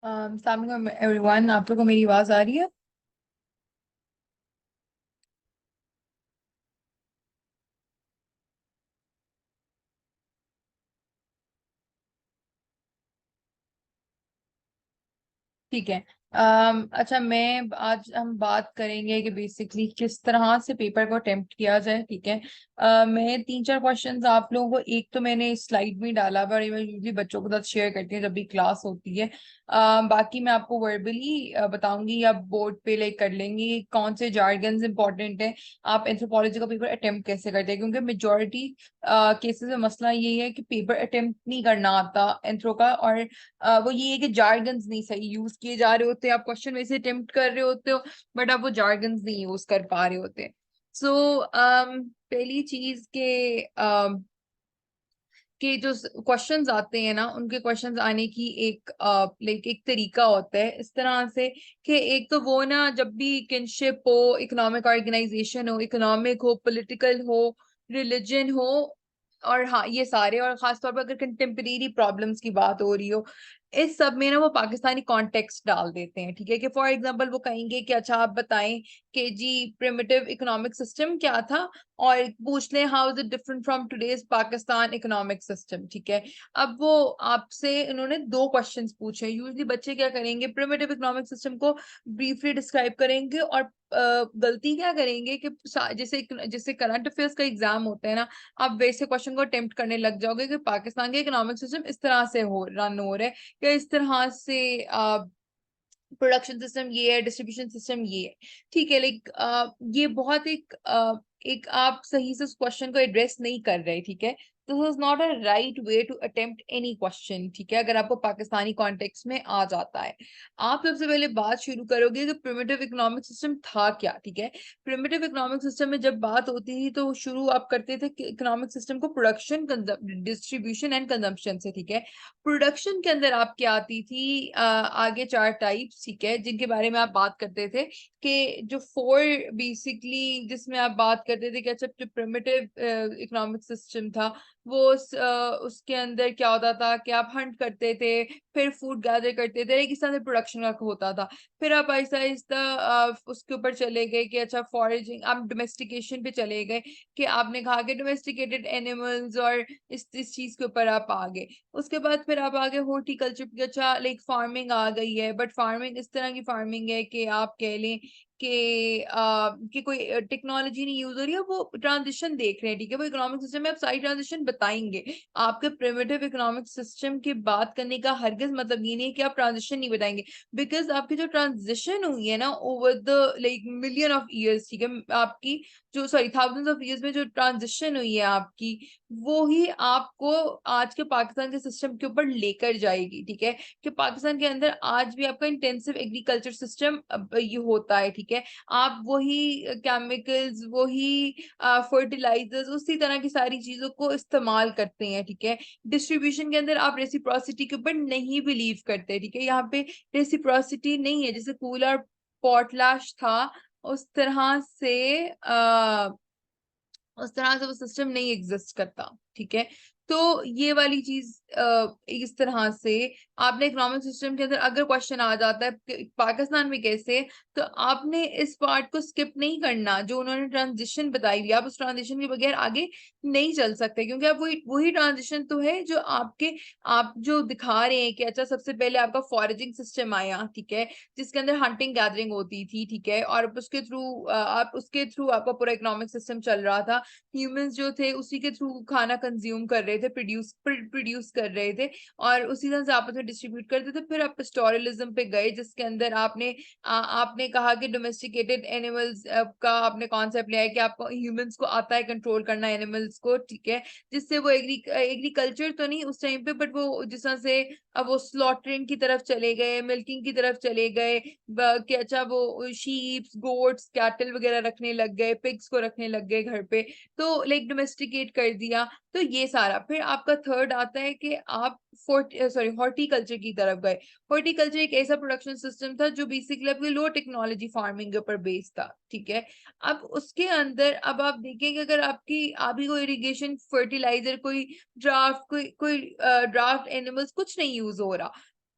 अस्सलाम एवरीवन, आप लोगों को मेरी आवाज आ रही है? ठीक है। अच्छा, मैं आज हम बात करेंगे कि बेसिकली किस तरह से पेपर को अटेम्प्ट किया जाए। ठीक है। मैं तीन चार क्वेश्चंस आप लोगों को, एक तो मैंने स्लाइड में डाला हुआ और ये मैं यूजली बच्चों के साथ शेयर करती हूँ जब भी क्लास होती है। बाकी मैं आपको वर्बली बताऊंगी या बोर्ड पे लाइक कर लेंगी कौन से जार्गन्स इंपॉर्टेंट है, आप एंथ्रोपोलॉजी का पेपर अटेम्प्ट कैसे करते हैं, क्योंकि मेजोरिटी केसेस में मसला यही है कि पेपर अटेम्प्ट नहीं करना आता एंथ्रो का। और वो ये है कि जार्गन्स नहीं सही यूज किए जा रहे होते, आप क्वेश्चन वैसे अटेम्प्ट कर रहे होते हो बट आप वो जार्गन्स नहीं यूज कर पा रहे होते। सो पहली चीज के जो क्वेश्चंस आते हैं ना, उनके क्वेश्चंस आने की एक लाइक एक तरीका होता है इस तरह से कि एक तो वो ना, जब भी किनशिप हो, इकोनॉमिक ऑर्गेनाइजेशन हो, इकोनॉमिक हो, पॉलिटिकल हो, रिलीजन हो, और हाँ ये सारे, और खासतौर पर अगर कंटेम्परेरी प्रॉब्लम्स की बात हो रही हो, इस सब में ना वो पाकिस्तानी कॉन्टेक्स्ट डाल देते हैं। ठीक है, कि फॉर एग्जांपल वो कहेंगे कि अच्छा आप बताएं कि जी प्रिमिटिव इकोनॉमिक सिस्टम क्या था, और पूछ लें how is it different from today's Pakistan economic system. ठीक है। अब वो आपसे उन्होंने दो क्वेश्चंस पूछे। यूजली बच्चे क्या करेंगे, प्रिमिटिव इकोनॉमिक सिस्टम को ब्रीफली डिस्क्राइब करेंगे, और गलती क्या करेंगे कि जैसे जैसे करंट अफेयर्स का एग्जाम होता है ना, आप वैसे क्वेश्चन को अटेम्प्ट करने लग जाओगे कि पाकिस्तान का इकोनॉमिक सिस्टम इस तरह से हो रन हो रहा है, या इस तरह से प्रोडक्शन सिस्टम ये है, डिस्ट्रीब्यूशन सिस्टम ये है। ठीक है, लाइक ये बहुत एक आप सही से उस क्वेश्चन को एड्रेस नहीं कर रहे। ठीक है, this is not a right way to attempt any question. ठीक है, अगर आपको पाकिस्तानी कॉन्टेक्स्ट में आ जाता है, आप सबसे पहले बात शुरू करोगे कि प्रिमिटिव इकोनॉमिक सिस्टम था क्या। ठीक है, प्रिमिटिव इकोनॉमिक सिस्टम में जब बात होती थी तो शुरू आप करते थे इकोनॉमिक सिस्टम को प्रोडक्शन, डिस्ट्रीब्यूशन एंड कंजम्पशन से। ठीक है, प्रोडक्शन के अंदर आपके आती थी आगे चार टाइप्स। ठीक है, जिनके बारे में आप बात करते थे कि जो फोर बेसिकली जिसमें आप बात करते थे कि अच्छा जो प्रिमिटिव इकोनॉमिक सिस्टम था वो उसके अंदर क्या होता था कि आप हंट करते थे, फिर फूड गैदर करते थे, एक इस तरह से प्रोडक्शन का होता था। फिर आप आहिस्ता आहिस्ता उसके ऊपर चले गए कि अच्छा फॉरेजिंग, आप डोमेस्टिकेशन पे चले गए कि आपने कहा कि डोमेस्टिकेटेड एनिमल्स, और इस चीज के ऊपर आप आ गए। उसके बाद फिर आप आगे हॉर्टिकल्चर की, अच्छा लाइक फार्मिंग आ गई है, बट फार्मिंग इस तरह की फार्मिंग है कि आप कह लें कि कोई टेक्नोलॉजी नहीं यूज हो रही है, वो ट्रांजिशन देख रहे हैं। ठीक है, वो इकोनॉमिक सिस्टम में आप सारी ट्रांजिशन बताएंगे। आपके प्रिमिटिव इकोनॉमिक सिस्टम की बात करने का हरगिज मतलब ये नहीं है कि आप ट्रांजिशन नहीं बताएंगे, बिकॉज आपकी जो ट्रांजिशन हुई है ना over the like million of years, ठीक है, आपकी जो सॉरी थाउजेंड्स ऑफ ईयर्स में जो ट्रांजिशन हुई है आपकी, वो ही आपको आज के पाकिस्तान के सिस्टम के ऊपर लेकर जाएगी। ठीक है, कि पाकिस्तान के अंदर आज भी आपका इंटेंसिव एग्रीकल्चर सिस्टम ये होता है। ठीक है, आप वही केमिकल्स, वही फर्टिलाइजर्स, उसी तरह की सारी चीजों को इस्तेमाल करते हैं। ठीक है, डिस्ट्रीब्यूशन के अंदर आप रेसिप्रोसिटी के ऊपर नहीं बिलीव करते। ठीक है, यहाँ पे रेसिप्रोसिटी नहीं है, जैसे कूलर पॉटलाश था उस तरह से उस तरह से वो सिस्टम नहीं एग्जिस्ट करता। ठीक है, तो ये वाली चीज इस तरह से आपने इकोनॉमिक सिस्टम के अंदर अगर क्वेश्चन आ जाता है कि पाकिस्तान में कैसे, तो आपने इस पार्ट को स्किप नहीं करना जो उन्होंने ट्रांजिशन बताई हुई। आप उस ट्रांजिशन के बगैर आगे नहीं चल सकते, क्योंकि आप वही वही ट्रांजिशन तो है जो आप जो दिखा रहे हैं कि अच्छा सबसे पहले आपका फॉरेजिंग सिस्टम आया। ठीक है, जिसके अंदर हंटिंग गैदरिंग होती थी। ठीक है, और उसके थ्रू आप उसके थ्रू आपका पूरा इकोनॉमिक सिस्टम चल रहा था। ह्यूमंस जो थे उसी के थ्रू खाना कंज्यूम कर रहे थे, प्रोड्यूस कर रहे थे, और उसी तरह से आपस में डिस्ट्रीब्यूट करते थे। फिर आप पेस्टोरलिज्म पे गए, जिसके अंदर आपने कहा कि डोमेस्टिकेटेड एनिमल्स का आपने कॉन्सेप्ट लिया है कि आपको ह्यूमंस को आता है कंट्रोल करना एनिमल्स को। ठीक है, जिससे वो एग्रीकल्चर तो नहीं उस टाइम पे, बट वो जिस तरह से अब वो स्लॉटरिंग की तरफ चले गए, मिल्किंग की तरफ चले गए, कि अच्छा वो शीप्स, गोट्स, कैटल वगैरह रखने लग गए, पिग्स को रखने लग गए घर पे, तो लाइक डोमेस्टिकेट कर दिया। तो ये सारा फिर आपका थर्ड आता है कि आप हॉर्टिकल्चर की तरफ गए। हॉर्टिकल्चर एक ऐसा प्रोडक्शन सिस्टम था जो बेसिकली आपकी लो टेक्नोलॉजी फार्मिंग के ऊपर बेस्ड था। ठीक है, अब उसके अंदर अब आप देखेंगे अगर आपकी कोई इरिगेशन, फर्टिलाइजर, कोई ड्राफ्ट, कोई ड्राफ्ट एनिमल्स कुछ नहीं यूज हो रहा,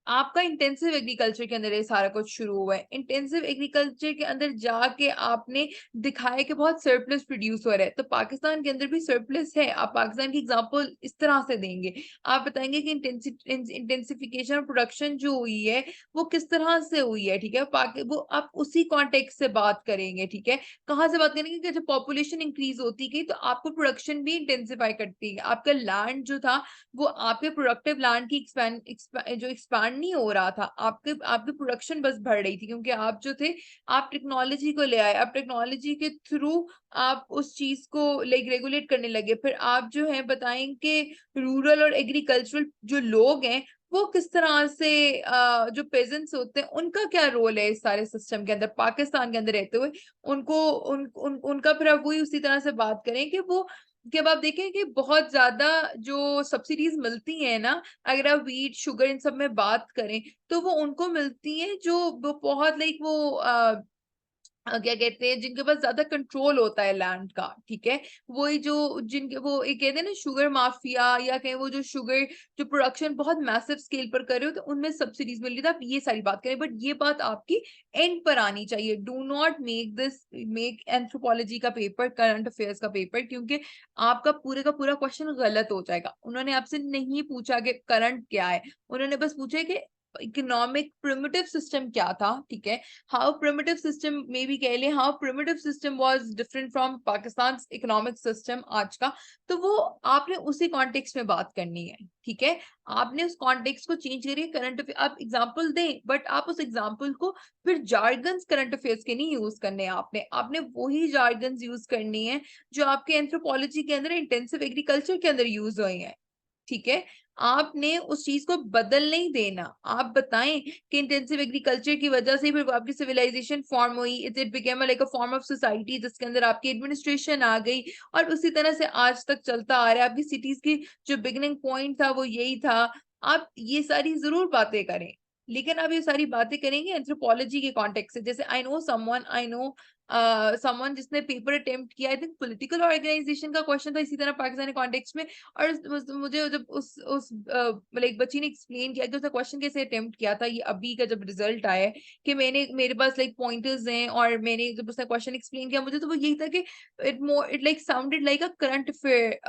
आपका इंटेंसिव एग्रीकल्चर के अंदर ये सारा कुछ शुरू हुआ है। इंटेंसिव एग्रीकल्चर के अंदर जाके आपने दिखाया कि बहुत सरप्लस प्रोड्यूस हो रहा है, तो पाकिस्तान के अंदर भी सरप्लस है। आप पाकिस्तान की एग्जांपल इस तरह से देंगे, आप बताएंगे कि इंटेंसिफिकेशन और प्रोडक्शन जो हुई है वो किस तरह से हुई है, ठीक है। वो आप उसी कॉन्टेक्स्ट से बात करेंगे, ठीक है। कहाँ से बात करेंगे कि जब पॉपुलेशन इंक्रीज होती गई तो आपको प्रोडक्शन भी इंटेंसिफाई करती है। आपका लैंड जो था वो आपके प्रोडक्टिव लैंड की जो एक्सपैंड नहीं हो रहा था, आपके आपकी प्रोडक्शन बस बढ़ रही थी, क्योंकि आप जो थे आप टेक्नोलॉजी को ले आए। आप टेक्नोलॉजी के थ्रू आप उस चीज को लाइक रेगुलेट करने लगे। फिर आप जो है बताएंगे रूरल और एग्रीकल्चरल जो लोग हैं वो किस तरह से जो पेजेंट्स होते हैं उनका क्या रोल है इस सारे सिस्टम के अंदर पाकिस्तान के अंदर रहते हुए। उनका फिर आप वही उसी तरह से बात करें कि वो कि अब आप देखें कि बहुत ज्यादा जो सब्सिडीज मिलती हैं ना, अगर आप वीट शुगर इन सब में बात करें तो वो उनको मिलती हैं जो वो बहुत लाइक वो क्या कहते हैं जिनके पास ज्यादा कंट्रोल होता है लैंड का, ठीक है। वही जो जिनके वो एक कहते हैं ना शुगर माफिया, या कहें वो जो शुगर जो प्रोडक्शन बहुत मैसिव स्केल पर कर रहे हो तो उनमें सब्सिडीज मिल रही थी। आप ये सारी बात करें, बट ये बात आपकी एंड पर आनी चाहिए। डू नॉट मेक एंथ्रोपोलॉजी का पेपर करंट अफेयर्स का पेपर, क्योंकि आपका पूरे का पूरा क्वेश्चन गलत हो जाएगा। उन्होंने आपसे नहीं पूछा कि करंट क्या है, उन्होंने बस पूछा है कि इकोनॉमिक प्रिमिटिव सिस्टम क्या था, ठीक है। हाउ प्रिमिटिव सिस्टम में भी कह ले, how primitive system was different from Pakistan economic system आज का। तो वो आपने उसी कॉन्टेक्स्ट में बात करनी है, ठीक है। आपने उस कॉन्टेक्स्ट को चेंज करिए। करंट अफेयर आप एग्जांपल दें, बट आप उस एग्जांपल को फिर जार्गन्स करंट अफेयर्स के नहीं यूज करने हैं। आपने आपने वही जार्गन्स यूज करनी है जो आपके एंथ्रोपोलॉजी के अंदर इंटेंसिव एग्रीकल्चर के अंदर यूज हुए हैं, ठीक है। आपने उस चीज को बदल नहीं देना। आप बताएं कि इंटेंसिव एग्रीकल्चर की वजह से फिर आपकी सिविलाइजेशन फॉर्म हुई, it became like a form of society जिसके अंदर आपकी एडमिनिस्ट्रेशन आ गई, और उसी तरह से आज तक चलता आ रहा है। आपकी सिटीज की जो बिगिनिंग पॉइंट था वो यही था। आप ये सारी जरूर बातें करें, लेकिन आप ये सारी बातें करेंगे एंथ्रोपोलॉजी के कॉन्टेक्स्ट से। जैसे आई नो समवन जिसने पेपर अटेम्प्ट किया, आई थिंक पॉलिटिकल ऑर्गेनाइजेशन का क्वेश्चन था इसी तरह पाकिस्तानी कॉन्टेक्स्ट में। और मुझे जब उस लाइक बच्ची ने एक्सप्लेन किया कि उसने क्वेश्चन कैसे अटेम्प्ट किया था, ये अभी का जब रिजल्ट आया है कि मेरे पास लाइक पॉइंटर्स हैं, और मैंने जब उसने क्वेश्चन एक्सप्लेन किया मुझे, तो वो यही था कि it like sounded like a current affair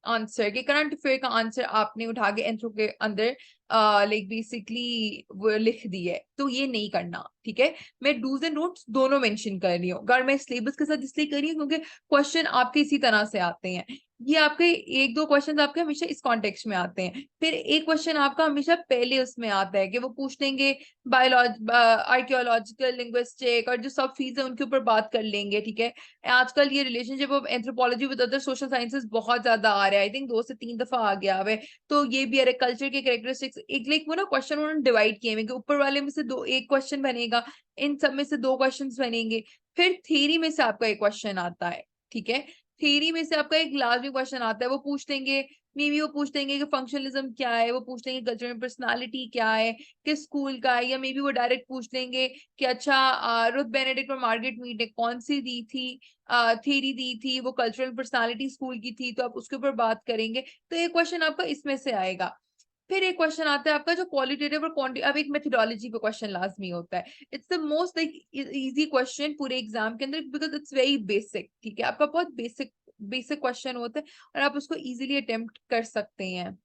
answer, कि करंट अफेयर का आंसर आपने उठा के एंथ्रो के अंदर लाइक बेसिकली वो लिख दी है। तो ये नहीं करना, ठीक है। मैं डूज एंड डोंट्स दोनों मेंशन कर रही हूँ, अगर मैं सिलेबस के साथ इसलिए कर रही हूँ क्योंकि क्वेश्चन आपके इसी तरह से आते हैं। ये आपके एक दो क्वेश्चन आपके हमेशा इस कॉन्टेक्स्ट में आते हैं। फिर एक क्वेश्चन आपका हमेशा पहले उसमें आता है कि वो पूछ लेंगे आर्कियोलॉजिकल लिंग्विस्टिक और जो सब फील्ड है उनके ऊपर बात कर लेंगे, ठीक है। आजकल ये relationship of anthropology with other social sciences बहुत ज्यादा आ रहा है, आई थिंक 2 से 3 दफा आ गया है। तो ये भी अरे कल्चर के कैरेक्टरिस्टिक्स एक लाइक वो ना क्वेश्चन उन्होंने डिवाइड किए हैं कि ऊपर वाले में से दो एक क्वेश्चन बनेगा, इन सब में से दो क्वेश्चन बनेंगे। फिर थ्योरी में से आपका एक क्वेश्चन आता है, ठीक है। थ्योरी में से आपका एक लाजमी क्वेश्चन आता है, वो पूछ लेंगे मे बी वो पूछ लेंगे कि फंक्शनलिज्म क्या है, वो पूछ लेंगे कल्चरल पर्सनालिटी क्या है, किस स्कूल का है, या मे बी वो डायरेक्ट पूछ लेंगे कि अच्छा रुथ बेनेडिक्ट और मार्garet मीड ने कौन सी दी थी थ्योरी दी थी, वो कल्चरल पर्सनालिटी स्कूल की थी, तो आप उसके ऊपर बात करेंगे। तो ये क्वेश्चन आपका इसमें से आएगा। फिर एक क्वेश्चन आता है आपका जो क्वालिटेटिव और क्वांटिटी, अब एक मेथोडोलॉजी पे क्वेश्चन लाजमी होता है। It's the most like easy question पूरे एग्जाम के अंदर, बिकॉज इट्स वेरी बेसिक, ठीक है। आपका बहुत बेसिक बेसिक क्वेश्चन होता है और आप उसको इजीली अटेम्प्ट कर सकते हैं।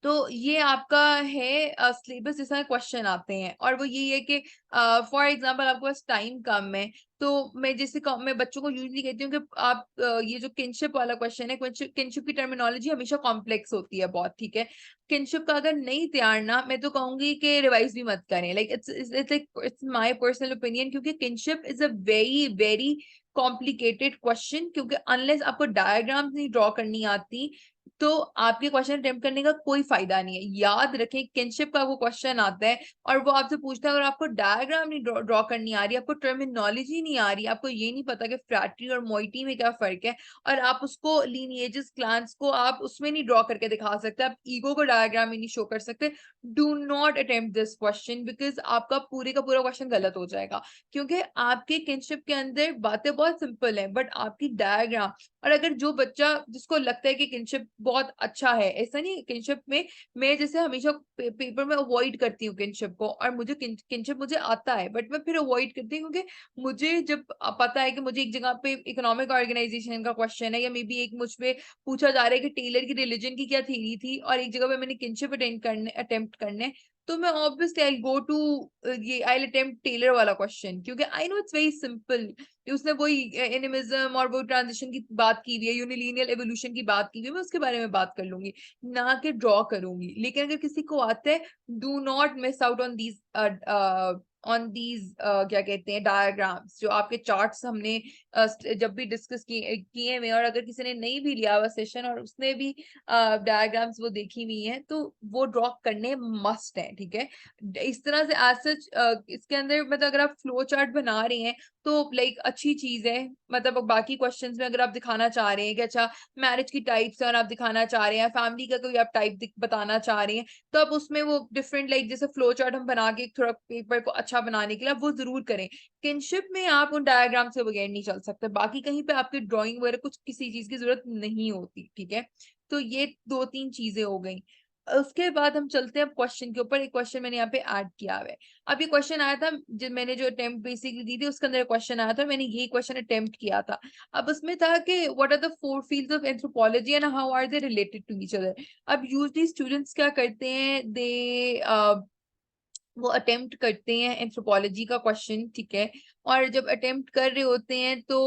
तो ये आपका है सिलेबस जैसा क्वेश्चन आते हैं, और वो यही है कि फॉर एग्जांपल आपके पास टाइम कम है, तो मैं मैं बच्चों को यूजली कहती हूँ कि आप ये जो किनशिप वाला क्वेश्चन है, किनशिप की टर्मिनोलॉजी हमेशा कॉम्प्लेक्स होती है बहुत, ठीक है। किनशिप का अगर नहीं तैयारना, मैं तो कहूंगी कि रिवाइज भी मत करें, like it's my personal opinion, क्योंकि kinship is a very very complicated question, क्योंकि अनलेस आपको डायग्राम्स नहीं ड्रॉ करनी आती तो आपके क्वेश्चन अटेम्प्ट करने का कोई फायदा नहीं है। याद रखें किनशिप का वो क्वेश्चन आता है और वो आपसे पूछता है अगर आपको डायग्राम नहीं ड्रॉ करनी आ रही, आपको टर्मिनोलॉजी नहीं आ रही, आपको ये नहीं पता कि फ्रैटरी और मोइटी में क्या फर्क है, और आप उसको लीनिएजेस क्लान्स को आप उसमें नहीं ड्रॉ करके दिखा सकते, आप ईगो को डायग्राम में नहीं शो कर सकते, do not attempt this question, because आपका पूरे का पूरा क्वेश्चन गलत हो जाएगा। क्योंकि आपके किनशिप के अंदर बातें बहुत सिंपल है, बट आपकी डायग्राम, और अगर जो बच्चा जिसको लगता है कि किनशिप बहुत अच्छा है, ऐसा नहीं किनशिप में मैं जैसे हमेशा पेपर में अवॉइड करती हूँ किनशिप को, और मुझे किनशिप मुझे आता है बट मैं फिर अवॉइड करती हूँ क्योंकि मुझे जब पता है कि मुझे एक जगह पे इकोनॉमिक ऑर्गेनाइजेशन का क्वेश्चन है, या मे बी एक मुझ पे पूछा जा रहा है कि टेलर की रिलीजन की क्या थ्योरी थी, और एक जगह पे मैंने किनशिप अटेम्प्ट करने, तो मैं ऑब्वियसली आई गो टू ये आई अटेम्प्ट टेलर वाला क्वेश्चन, क्योंकि I know it's very simple. उसने वही एनिमिज्म और वो ट्रांजिशन की बात की हुई है, यूनिलीनियर एवोल्यूशन की बात की हुई है, मैं उसके बारे में बात कर लूंगी, ना कि ड्रॉ करूंगी। लेकिन अगर किसी को आता है, do not miss out on these क्या कहते हैं डायग्राम्स, जो आपके चार्ट्स हमने जब भी डिस्कस किए हुए, और अगर किसी ने नहीं भी लिया हुआ सेशन और उसने भी डायग्राम्स वो देखी हुई है, तो वो ड्रॉ करने मस्ट है, ठीक है। इस तरह से एज सच इसके अंदर मतलब अगर आप फ्लो चार्ट बना रहे हैं तो लाइक अच्छी चीज है। मतलब बाकी क्वेश्चंस में अगर आप दिखाना चाह रहे हैं कि अच्छा मैरिज की टाइप्स है और आप दिखाना चाह रहे हैं, फैमिली का कोई आप टाइप बताना चाह रहे हैं, तो आप उसमें वो डिफरेंट लाइक जैसे फ्लो चार्ट हम बना के थोड़ा पेपर को अच्छा बनाने के लिए आप वो जरूर करें। किनशिप में आप उन डायग्राम से बगैर नहीं चल सकते, बाकी कहीं पे आपकी ड्राइंग वगैरह कुछ किसी चीज की जरूरत नहीं होती, ठीक है। तो ये 2-3 चीजें हो गई। उसके बाद हम चलते हैं अब क्वेश्चन के ऊपर। एक क्वेश्चन मैंने यहाँ पे ऐड किया हुआ है। अब ये क्वेश्चन आया था जब मैंने जो अटेम्प्ट बेसिकली दी थी, उसके अंदर क्वेश्चन आया था, मैंने ये क्वेश्चन अटेम्प्ट किया था। अब उसमें था कि what are the 4 fields of anthropology and how are they related to each other. अब यूजली स्टूडेंट्स क्या करते हैं, दे वो अटेम्प्ट करते हैं एंथ्रोपोलॉजी का क्वेश्चन, ठीक है। और जब अटेम्प्ट कर रहे होते हैं तो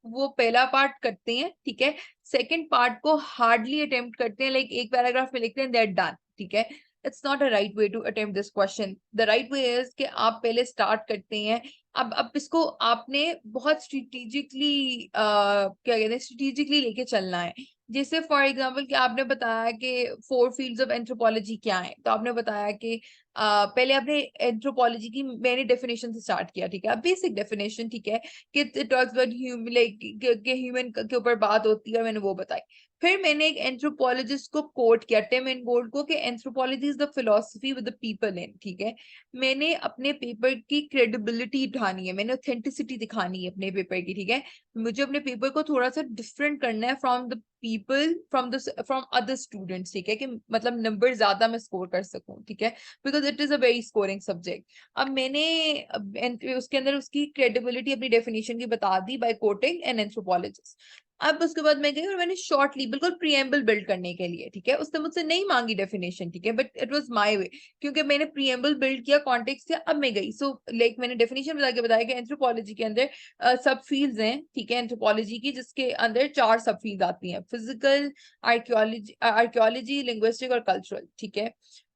वो पहला पार्ट करते हैं, ठीक है। सेकंड पार्ट को हार्डली अटेम्प्ट करते हैं, लाइक एक पैराग्राफ में लिखते हैं दैट डन, ठीक है। It's not a right way to attempt this question. The right way is कि आप पहले स्टार्ट करते हैं। अब इसको आपने बहुत स्ट्रेटेजिकली क्या कहते हैं स्ट्रेटेजिकली लेके चलना है। जैसे फॉर एग्जाम्पल कि आपने बताया कि 4 फील्ड्स ऑफ एंथ्रोपोलॉजी क्या है, तो आपने बताया कि पहले आपने एंथ्रोपोलॉजी की मैंने डेफिनेशन से स्टार्ट किया, ठीक है, बेसिक डेफिनेशन, ठीक है, कि it talks about human like human के ऊपर बात होती है, और मैंने वो बताई। फिर मैंने एक एंथ्रोपोलॉजिस्ट को कोट किया, टिम इनगोल्ड को, कि anthropology is the philosophy with the people in, ठीक है। मैंने अपने पेपर की क्रेडिबिलिटी उठानी है, मैंने ऑथेंटिसिटी दिखानी है अपने पेपर की, ठीक है। मुझे अपने पेपर को थोड़ा सा डिफरेंट करना है from the people, from other students, ठीक है, कि मतलब नंबर ज्यादा मैं स्कोर कर सकूं, ठीक है, because it is a very scoring subject. अब मैंने उसके अंदर उसकी क्रेडिबिलिटी अपनी डेफिनेशन की बता दी बाय कोटिंग एन एंथ्रोपोलॉजिस्ट। अब उसके बाद मैं गई और मैंने शॉर्टली बिल्कुल प्रीएम्बल बिल्ड करने के लिए, ठीक है, उसने मुझसे नहीं मांगी डेफिनेशन, ठीक है, but it was my way, क्योंकि मैंने प्रीएम्बल बिल्ड किया, कॉन्टेक्स्ट किया, अब मैं गई। सो लाइक मैंने डेफिनेशन बता के बताया कि एंथ्रोपोलॉजी के अंदर सब फील्ड्स हैं, ठीक है, एंथ्रोपोलॉजी की, जिसके अंदर 4 सब फील्ड आती हैं, फिजिकल, आर्कियोलॉजी, लिंग्विस्टिक और कल्चरल, ठीक है।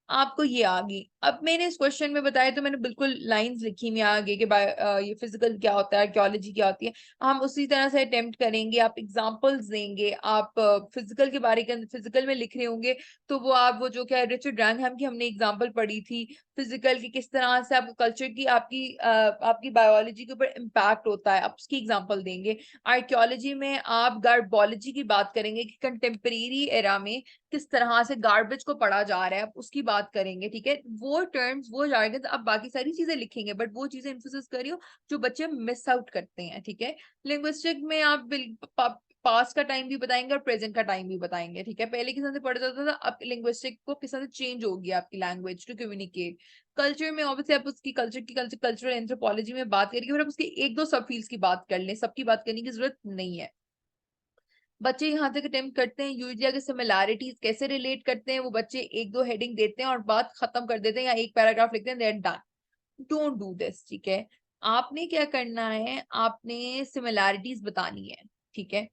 आपको ये आ गई। अब मैंने इस क्वेश्चन में बताया तो मैंने बिल्कुल लाइंस लिखी हुई आगे कि ये फिजिकल क्या होता है, आर्कियोलॉजी क्या होती है, हम उसी तरह से अटेम्प्ट करेंगे। आप एग्जांपल्स देंगे, आप फिजिकल के बारे के फिजिकल में लिख रहे होंगे, तो वो आप वो जो क्या रिचर्ड रैंगहम की हमने एग्जांपल पढ़ी थी फिजिकल की, किस तरह से आपको कल्चर की आपकी बायोलॉजी के ऊपर इम्पैक्ट होता है, आप उसकी एग्जांपल देंगे। आर्कियोलॉजी में आप गार्बोलॉजी की बात करेंगे कि कंटेम्परेरी एरा में किस तरह से गार्बेज को पढ़ा जा रहा है, आप उसकी बात करेंगे, ठीक है। वो टर्म्स, वो जार्गन, आप बाकी सारी चीजें लिखेंगे, बट वो चीजें एम्फोसिस करियो जो बच्चे मिस आउट करते हैं, ठीक है। लिंग्विस्टिक में आप पास्ट का टाइम भी बताएंगे और प्रेजेंट का टाइम भी बताएंगे, ठीक है। पहले किस तरह से पढ़ा जाता था, अब लिंग्विस्टिक को किस तरह से चेंज होगी आपकी लैंग्वेज टू कम्युनिकेट। कल्चर में ऑब्वियसली आप उसकी कल्चरल एंथ्रोपोलॉजी में बात करेंगे, और आप उसके 1-2 सब फील्ड्स की बात कर लें, सबकी बात करने की जरूरत नहीं है। बच्चे यहाँ तक अटेम्प्ट करते हैं यूरिया के सिमिलैरिटीज कैसे रिलेट करते हैं, वो बच्चे 1-2 हेडिंग देते हैं और बात खत्म कर देते हैं, या एक पैराग्राफ लिखते हैं, there done. Don't do this, ठीक है। आपने क्या करना है, आपने सिमिलैरिटीज बतानी है, ठीक है।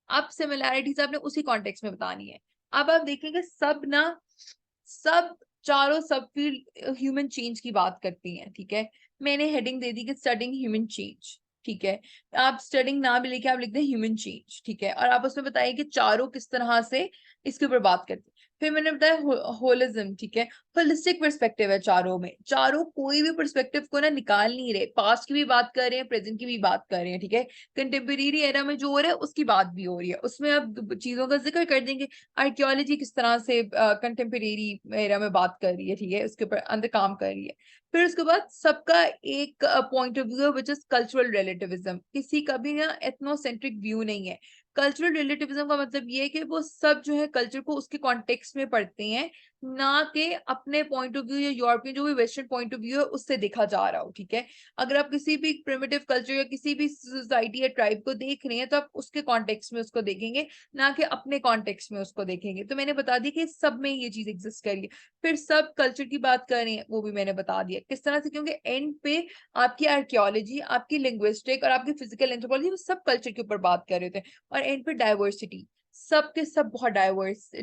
अब सिमिलैरिटीज आपने उसी कॉन्टेक्स्ट में बतानी है। अब आप देखेंगे सब चारों सब फील्ड ह्यूमन चेंज की बात करती हैं, ठीक है। मैंने हेडिंग दे दी कि स्टडिंग ह्यूमन चेंज, ठीक है। आप स्टडिंग ना भी लेके आप लिख दें ह्यूमन चेंज, ठीक है, और आप उसमें बताइए कि चारों किस तरह से इसके ऊपर बात करते हैं। फिर मैंने बताया होलिज्म, ठीक है, होलिस्टिक पर्सपेक्टिव है चारों में, चारों कोई भी पर्सपेक्टिव को ना निकाल नहीं रहे, पास्ट की भी बात कर रहे हैं, प्रेजेंट की भी बात कर रहे हैं, ठीक है। कंटेम्परेरी एरा में जो हो रहा है उसकी बात भी हो रही है, उसमें आप चीजों का जिक्र कर देंगे। आर्कियोलॉजी किस तरह से कंटेम्परेरी एरा में बात कर रही है, ठीक है, उसके ऊपर अंदर काम कर रही है। फिर उसके बाद सबका एक पॉइंट ऑफ व्यू है विच इज कल्चरल रिलेटिविज्म, किसी का भी ना एथनोसेंट्रिक व्यू नहीं है। कल्चरल रिलेटिविज्म का मतलब ये है कि वो सब जो है कल्चर को उसके कॉन्टेक्स्ट में पढ़ते हैं, ना कि अपने पॉइंट ऑफ व्यू या यूरोपियन जो भी वेस्टर्न पॉइंट ऑफ व्यू है उससे देखा जा रहा हो, ठीक है। अगर आप किसी भी प्रिमिटिव कल्चर या किसी भी सोसाइटी या ट्राइब को देख रहे हैं तो आप उसके कॉन्टेक्स्ट में उसको देखेंगे, ना कि अपने कॉन्टेक्स्ट में उसको देखेंगे। तो मैंने बता दिया कि सब में ये चीज एग्जिस्ट कर रही है। फिर सब कल्चर की बात कर रहे हैं वो भी मैंने बता दिया किस तरह से, क्योंकि एंड पे आपकी आर्कियोलॉजी, आपकी लिंग्विस्टिक और आपकी फिजिकल एंथ्रोपोलॉजी वो सब कल्चर के ऊपर बात कर रहे थे। और एंड पे डाइवर्सिटी, सब के सब बहुत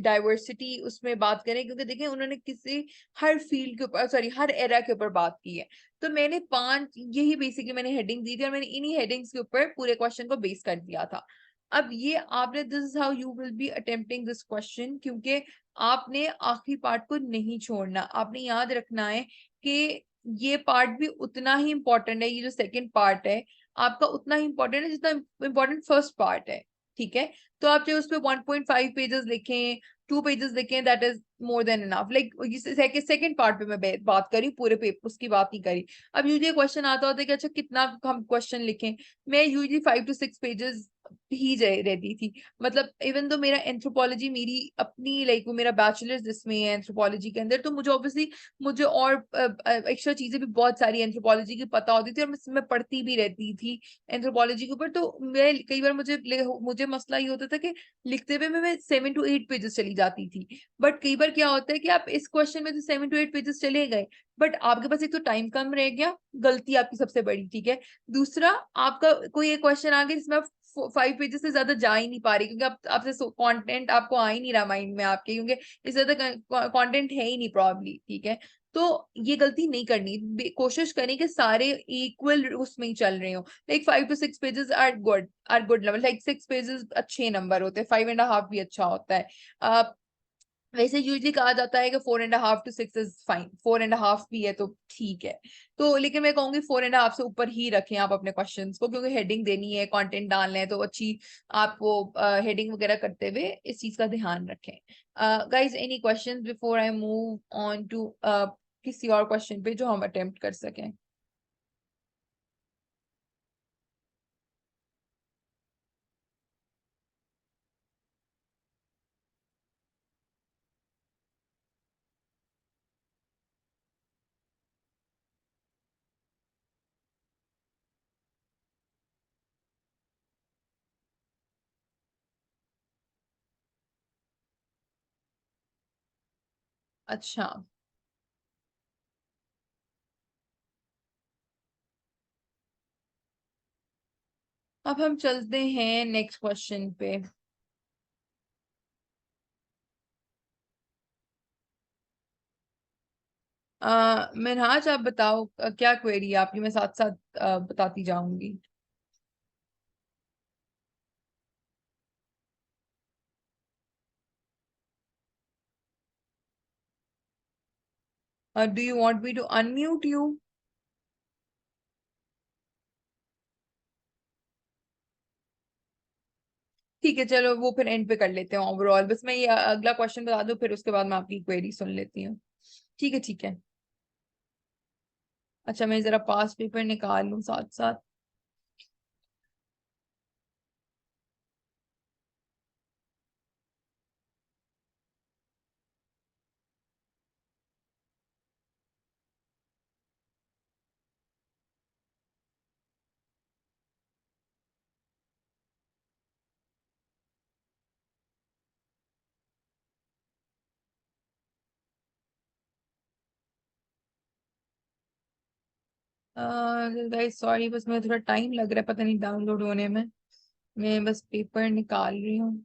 डाइवर्सिटी उसमें बात करें, क्योंकि देखिए उन्होंने किसी हर फील्ड के ऊपर, सॉरी हर एरा के ऊपर बात की है। तो मैंने 5 यही बेसिकली मैंने हेडिंग दी थी और मैंने इन्हीं हेडिंग्स के ऊपर पूरे क्वेश्चन को बेस कर दिया था। अब ये आपने, this is how you will be attempting this question, क्योंकि आपने आखिरी पार्ट को नहीं छोड़ना। आपने याद रखना है कि ये पार्ट भी उतना ही इंपॉर्टेंट है, ये जो सेकंड पार्ट है आपका उतना ही इंपॉर्टेंट है जितना इंपॉर्टेंट फर्स्ट पार्ट है, ठीक है। तो आप चाहे उस पर 1.5 पेजेस लिखें, 2 पेजेस लिखें, that is more than enough. Like second part पे मैं बात करी, पूरे पेपर उसकी बात नहीं करी। अब यूजली क्वेश्चन आता होता है कि अच्छा कितना हम क्वेश्चन लिखें, मैं यूजली 5 to 6 पेजेस ही रहती थी। मतलब इवन तो मेरा एंथ्रोपोलॉजी मेरी अपनी, लाइक वो मेरा बैचलर्स जिसमें है एंथ्रोपोलॉजी के अंदर, तो मुझे ऑब्वियसली मुझे और एक्स्ट्रा चीजें भी बहुत सारी एंथ्रोपोलॉजी की पता होती थी और मैं पढ़ती भी रहती थी एंथ्रोपोलॉजी के ऊपर। तो मैं कई बार मुझे मसला ये होता था कि लिखते हुए मैं 7 to 8 पेजेस चली जाती थी। बट कई बार क्या होता है कि आप इस क्वेश्चन में तो 7 to 8 पेजेस चले गए, बट आपके पास एक तो टाइम कम रह गया, गलती आपकी सबसे बड़ी, ठीक है। दूसरा, आपका कोई एक क्वेश्चन आ गया जिसमें आप 5 पेजेस से ज्यादा जा ही नहीं पा रही, क्योंकि आप आपसे कंटेंट आपको आ ही नहीं रहा माइंड में आपके, क्योंकि इससे ज्यादा कंटेंट है ही नहीं प्रॉब्ली, ठीक है। तो ये गलती नहीं करनी, कोशिश करें कि सारे इक्वल उसमें ही चल रहे हो। Like 5 to 6 pages are good level, like 6 pages अच्छे नंबर होते हैं, 5.5 भी अच्छा होता है। वैसे यूजली कहा जाता है कि 4.5 to 6 इज फाइन, 4.5 भी है तो ठीक है। तो लेकिन मैं कहूंगी 4.5 से ऊपर ही रखें आप अपने क्वेश्चंस को, क्योंकि हेडिंग देनी है, कंटेंट डालना है, तो अच्छी आपको हेडिंग वगैरह करते हुए इस चीज का ध्यान रखें। Guys, any questions before I move on to किसी और क्वेश्चन पे जो हम अटेम्प्ट कर सकें? अच्छा, अब हम चलते हैं नेक्स्ट क्वेश्चन पे। मिनहाज, आप बताओ क्या क्वेरी है आपकी, मैं साथ साथ बताती जाऊंगी। Do you want me to unmute you? ठीक है, चलो वो फिर एंड पे कर लेते हैं ओवरऑल। बस मैं ये अगला क्वेश्चन बता दूं, फिर उसके बाद मैं आपकी क्वेरी सुन लेती हूँ। ठीक है, ठीक है। अच्छा, मैं जरा पास पेपर निकाल लूं साथ साथ। गाइस सॉरी, बस मुझे थोड़ा टाइम लग रहा है, पता नहीं डाउनलोड होने में। मैं बस पेपर निकाल रही हूँ।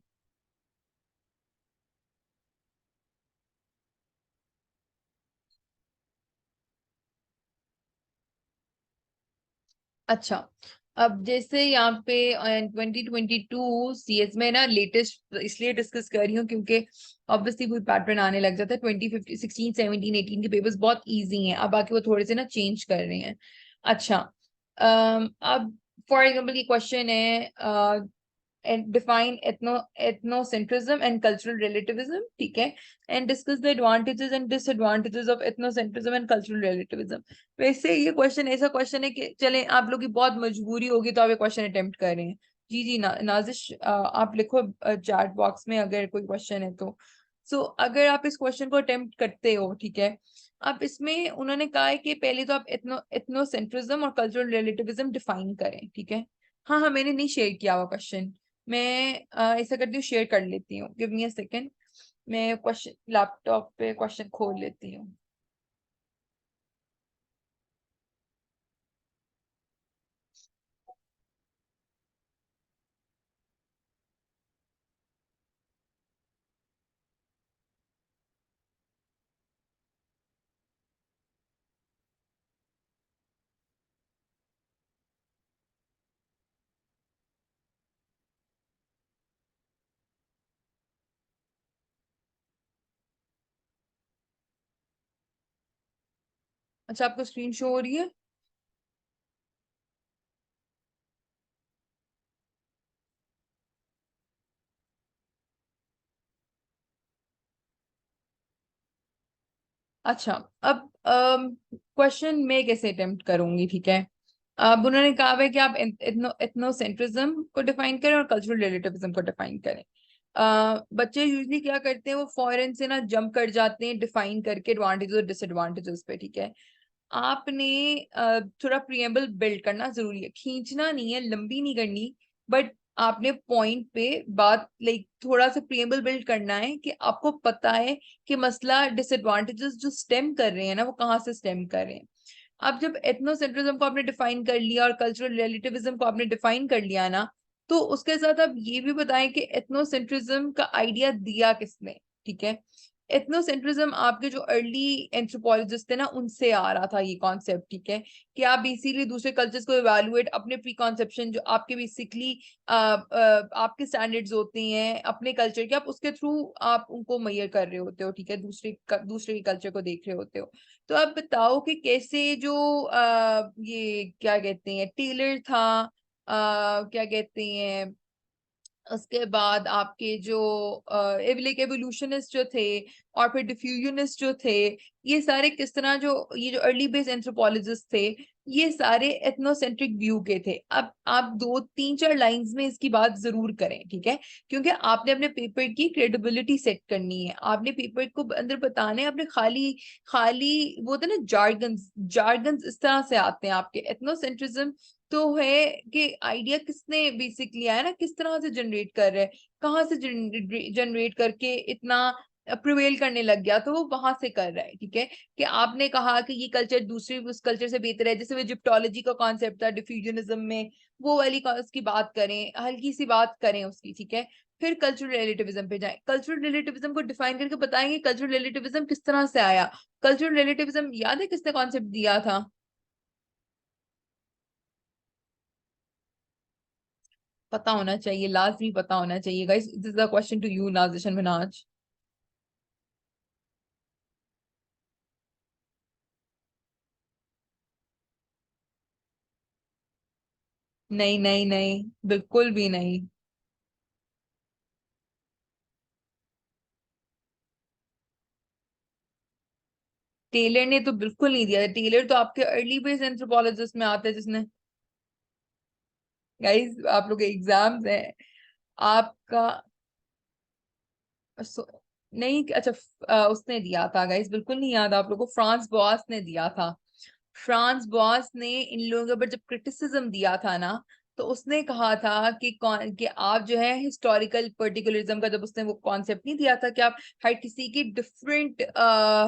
अच्छा, अब जैसे यहाँ पे 2022 सीएस में ना लेटेस्ट इसलिए डिस्कस कर रही हूँ क्योंकि ऑब्वियसली कोई पैटर्न आने लग जाता है। 2015 16 17 18 के पेपर्स बहुत इजी हैं, अब बाकी वो थोड़े से ना चेंज कर रहे हैं। अच्छा, अब फॉर एग्जाम्पल ये क्वेश्चन है, and define ethnocentrism and cultural relativism, ठीक है, and discuss the advantages and disadvantages of ethnocentrism and cultural relativism। वैसे ये क्वेश्चन ऐसा क्वेश्चन है कि चले आप लोग की बहुत मजबूरी होगी तो आप ये क्वेश्चन अटेम्प्ट कर रहे हैं, जी नाजिश, आप लिखो चैट बॉक्स में अगर कोई क्वेश्चन है तो। सो अगर आप इस क्वेश्चन को अटेम्प्ट करते हो, ठीक है, आप इसमें उन्होंने कहा है कि पहले तो आप इथनोसेंट्रिज्म और कल्चरल रिलेटिविज्म डिफाइन करें, ठीक है। हाँ हाँ, मैंने नहीं शेयर किया हुआ क्वेश्चन। मैं ऐसा करती हूँ, शेयर कर लेती हूँ, गिव मी अ सेकेंड। मैं क्वेश्चन लैपटॉप पे क्वेश्चन खोल लेती हूँ। अच्छा, आपको स्क्रीन शो हो रही है? अच्छा, अब क्वेश्चन मैं कैसे अटेम्प्ट करूंगी, ठीक है। अब उन्होंने कहा है कि आप इथनोसेंट्रिज्म को डिफाइन करें और कल्चरल रिलेटिविज्म को डिफाइन करें। बच्चे यूजली क्या करते हैं, वो फॉरेन से ना जंप कर जाते हैं डिफाइन करके एडवांटेजेस और डिसएडवांटेजेस पे, ठीक है। आपने थोड़ा प्रिएम्बल बिल्ड करना जरूरी है, खींचना नहीं है, लंबी नहीं करनी, बट आपने पॉइंट पे बात लाइक थोड़ा सा प्रिएम्बल बिल्ड करना है कि आपको पता है कि मसला डिसएडवांटेजेस जो स्टेम कर रहे हैं ना, वो कहाँ से स्टेम कर रहे हैं। अब जब एथनोसेंट्रिज्म को आपने डिफाइन कर लिया और कल्चरल रिलेटिविज्म को आपने डिफाइन कर लिया ना, तो उसके साथ आप ये भी बताएं कि एथनोसेंट्रिज्म का आइडिया दिया किसने, ठीक है। एथनोसेंट्रिज्म आपके जो अर्ली एंथ्रोपोलॉजिस्ट थे ना, उनसे आ रहा था ये कॉन्सेप्ट, ठीक है। कि आप बेसिकली दूसरे कल्चर्स को इवेलुएट, अपने प्री कॉन्सेप्शन जो आपके बेसिकली आपके स्टैंडर्ड्स होते हैं अपने कल्चर के, आप उसके थ्रू आप उनको मेजर कर रहे होते हो, ठीक है, दूसरे के कल्चर को देख रहे होते हो। तो आप बताओ कि कैसे जो ये क्या कहते हैं टेलर था, क्या कहते हैं, उसके बाद आपके जो लाइक एवोल्यूशनिस्ट जो थे, और फिर डिफ्यूजनिस्ट जो थे, ये सारे किस तरह जो ये जो अर्ली बेस एंथ्रोपोलॉजिस्ट थे, ये सारे एथनोसेंट्रिक व्यू के थे। अब आप दो तीन चार लाइंस में इसकी बात जरूर करें, ठीक है, क्योंकि आपने अपने पेपर की क्रेडिबिलिटी सेट करनी है, आपने पेपर को अंदर बताना है। आपने खाली खाली वो होता है ना, जार्गन्स जार्गन्स इस तरह से आते हैं आपके। एथनोसेंट्रिज्म तो है कि आइडिया किसने बेसिकली आया ना, किस तरह से जनरेट कर रहे हैं, कहाँ से जनरेट करके इतना प्रिवेल करने लग गया, तो वो वहां से कर रहा है, ठीक है। कि आपने कहा कि ये कल्चर दूसरे उस कल्चर से बेहतर है, जैसे वो इजिप्टोलॉजी का कॉन्सेप्ट था डिफ्यूजनिज्म में, वो वाली उसकी बात करें, हल्की सी बात करें उसकी, ठीक है। फिर कल्चरल रिलेटिविज्म पे जाएं, कल्चरल रिलेटिविज्म को डिफाइन करके बताएंगे कल्चरल रिलेटिविज्म किस तरह से आया। कल्चरल रिलेटिविज्म याद है किसने कॉन्सेप्ट दिया था? पता होना चाहिए, लाजमी पता होना चाहिए guys, this is a question to you Nazishan Minaj. नहीं नहीं नहीं, बिल्कुल भी नहीं। टेलर ने तो बिल्कुल नहीं दिया, टेलर तो आपके अर्ली बेस एंथ्रोपोलॉजिस्ट में आता है जिसने। गाइस आप लोग एग्जाम्स हैं आपका। सो, नहीं, अच्छा, उसने दिया था गाइस, बिल्कुल नहीं याद आप लोगों को, फ्रांस बॉस ने दिया था। फ्रांस बॉस ने इन लोगों के ऊपर जब क्रिटिसिज्म दिया था ना, तो उसने कहा था कि कौन कि आप जो है हिस्टोरिकल पर्टिकुलरिज्म का, जब उसने वो कॉन्सेप्ट नहीं दिया था कि आप हर किसी की डिफरेंट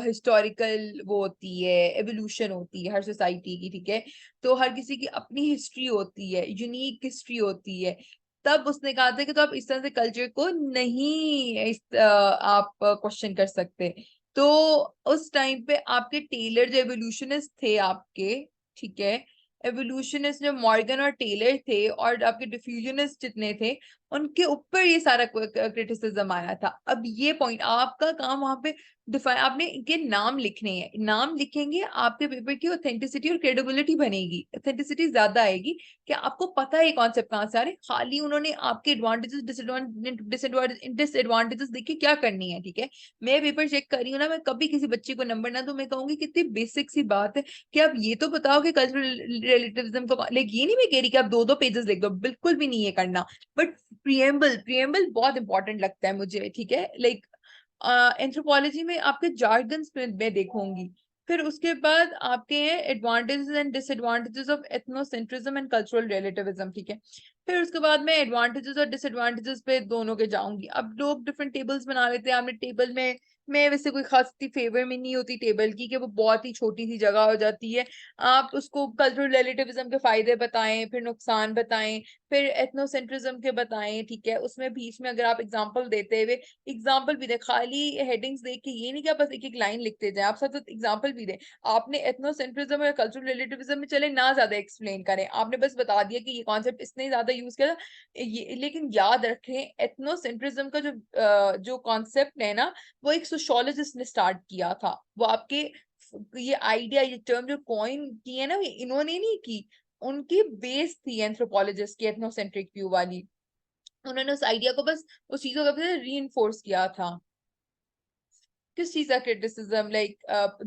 हिस्टोरिकल वो होती है, एवोल्यूशन होती है हर सोसाइटी की, ठीक है। तो हर किसी की अपनी हिस्ट्री होती है, यूनिक हिस्ट्री होती है। तब उसने कहा था कि तो आप इस तरह से कल्चर को नहीं आप क्वेश्चन कर सकते। तो उस टाइम पे आपके टेलर जो एवोल्यूशनिस्ट थे आपके, ठीक है, एवोल्यूशनिस्ट जो मॉर्गन और टेलर थे, और आपके डिफ्यूजनिस्ट जितने थे, उनके ऊपर ये सारा क्रिटिसिज्म आया था। अब ये पॉइंट आपका काम वहां पे डिफाइन, आपने इनके नाम लिखने हैं, नाम लिखेंगे आपके पेपर की ऑथेंटिसिटी और क्रेडिबिलिटी बनेगी, ऑथेंटिसिटी ज्यादा आएगी कि आपको पता है कॉन्सेप्ट कहाँ से आ रहे हैं। खाली उन्होंने आपके एडवांटेजेस डिसएडवांटेजेस देखिए क्या करनी है, ठीक है। मैं पेपर चेक कर रही हूँ ना, मैं कभी किसी बच्चे को नंबर ना दूं, मैं कहूंगी कितनी बेसिक सी बात है कि आप ये तो बताओ कि कल्चरल रिलेटिविज्म को, लाइक ये नहीं मैं कह रही कि आप दो दो पेजेस लिख दो, बिल्कुल भी नहीं ये करना, बट प्रियम्बल प्रियम्बल बहुत इंपॉर्टेंट लगता है मुझे, ठीक है। लाइक एंथ्रोपोलॉजी में आपके जार्गन्स में देखूंगी। फिर उसके बाद आपके हैं advantages and disadvantages of ethnocentrism and cultural relativism, ठीक है। फिर उसके बाद मैं एडवांटेजेस और डिसएडवांटेजेस पे दोनों के जाऊंगी। अब लोग डिफरेंट टेबल्स बना लेते हैं, आपने टेबल में, मैं वैसे कोई खास फेवर में नहीं होती टेबल की कि वो बहुत ही छोटी सी जगह हो जाती है। आप उसको कल्चरल रिलेटिविज्म के फायदे बताएं, फिर नुकसान बताएं, फिर एथनोसेंट्रिज्म के बताएं, ठीक है। उसमें बीच में अगर आप एग्जांपल देते हुए, एग्जाम्पल भी दे, खाली हेडिंग्स देख के ये नहीं कि आप बस एक एक लाइन लिखते जाए, आप साथ एग्जाम्पल भी दे। आपने एथनोसेंट्रिज्म और कल्चरल रिलेटिविज्म में चले ना ज्यादा एक्सप्लेन करें, आपने बस बता दिया कि ये कॉन्सेप्ट इसने ज्यादा यूज किया था ये, लेकिन याद रखें एथनोसेंट्रिज्म का जो कॉन्सेप्ट है ना, वो एक सोशियोलॉजिस्ट ने स्टार्ट किया था। वो आपके ये आइडिया, ये टर्म जो कॉइन की है ना, ये इन्होंने नहीं की, उनकी बेस थी एंथ्रोपोलॉजिस्ट की एथनोसेंट्रिक व्यू वाली। उन्होंने उस आइडिया को बस उस चीजों का री किया था। किस चीज का क्रिटिसिज्म, लाइक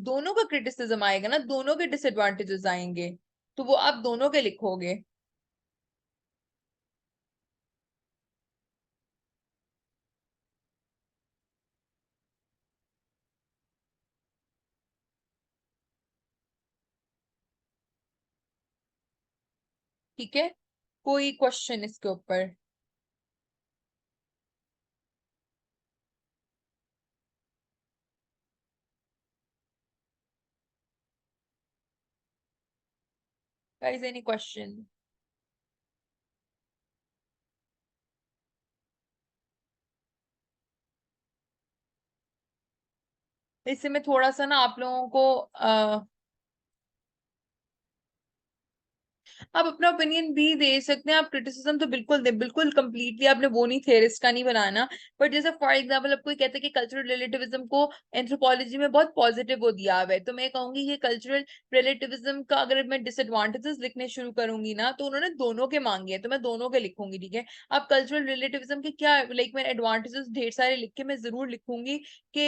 दोनों का क्रिटिसिज्म आएगा ना, दोनों के डिसएडवांटेजेस आएंगे, तो वो आप दोनों के लिखोगे। ठीक है, कोई क्वेश्चन इसके ऊपर? Guys any question? इससे मैं थोड़ा सा ना आप लोगों को आप अपना ओपिनियन भी दे सकते हैं, आप क्रिटिसिज्म तो बिल्कुल दे, बिल्कुल कंप्लीटली आपने वो नहीं, थेरिस्ट का नहीं बनाना। बट जैसे फॉर एग्जांपल अब कोई कहता है कि कल्चरल रिलेटिविज्म को एंथ्रोपोलॉजी में बहुत पॉजिटिव वो दिया हुआ है, तो मैं कहूंगी कि कल्चरल रिलेटिविज्म का अगर मैं डिसएडवांटेजेस लिखने शुरू करूंगी ना, तो उन्होंने दोनों के मांगे हैं, तो मैं दोनों के लिखूंगी, ठीक है। आप कल्चरल रिलेटिविज्म के क्या, लाइक मैं एडवांटेजेस ढेर सारे लिख के मैं जरूर लिखूंगी कि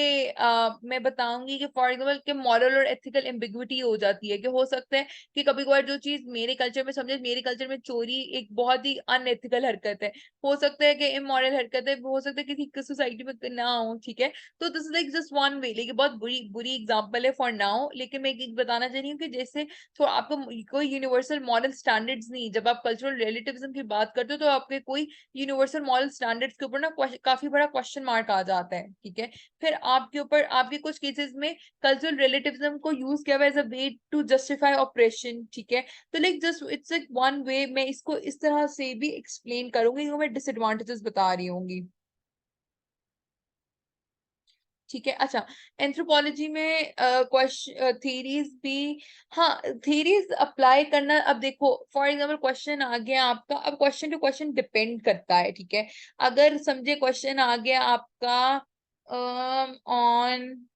मैं बताऊंगी कि फॉर एग्जाम्पल कि मॉरल और एथिकल एम्बिग्विटी हो जाती है, कि हो सकता है कि कभी कभार जो चीज मेरे कल्चर में, समझे मेरे कल्चर में चोरी एक बहुत ही अनएथिकल हरकत है, हो सकता है कि इमोरल हरकत है, हो सकता है किसी सोसाइटी में ना हो, ठीक है। तो this is like just one way, लेकिन बहुत बुरी बुरी एग्जांपल है फॉर नाउ, लेकिन मैं एक बताना चाह रही हूँ कि जैसे तो आपको कोई यूनिवर्सल मॉरल स्टैंडर्ड्स नहीं, जब आप कल्चरल रिलेटिविज्म की बात करते हो तो आपके कोई यूनिवर्सल मॉरल स्टैंडर्ड्स के ऊपर ना काफी बड़ा क्वेश्चन मार्क आ जाता है, ठीक है। फिर आपके ऊपर आपके कुछ केसेस में कल्चरल रिलेटिविज्म को यूज किया हुआ as a way to justify operation, ठीक है। तो like just it's like one way, मैं इसको इस तरह से भी एक्सप्लेन करूंगी, क्योंकि मैं डिसएडवांटेजेस बता रही होंगी, ठीक है। अच्छा, एंथ्रोपोलॉजी में क्वेश्चन थीरीज भी, हाँ थीरीज अप्लाई करना, अब देखो फॉर एग्जांपल क्वेश्चन आ गया आपका, अब क्वेश्चन टू क्वेश्चन डिपेंड करता है, ठीक है। अगर समझे क्वेश्चन आ गया आपका ऑन,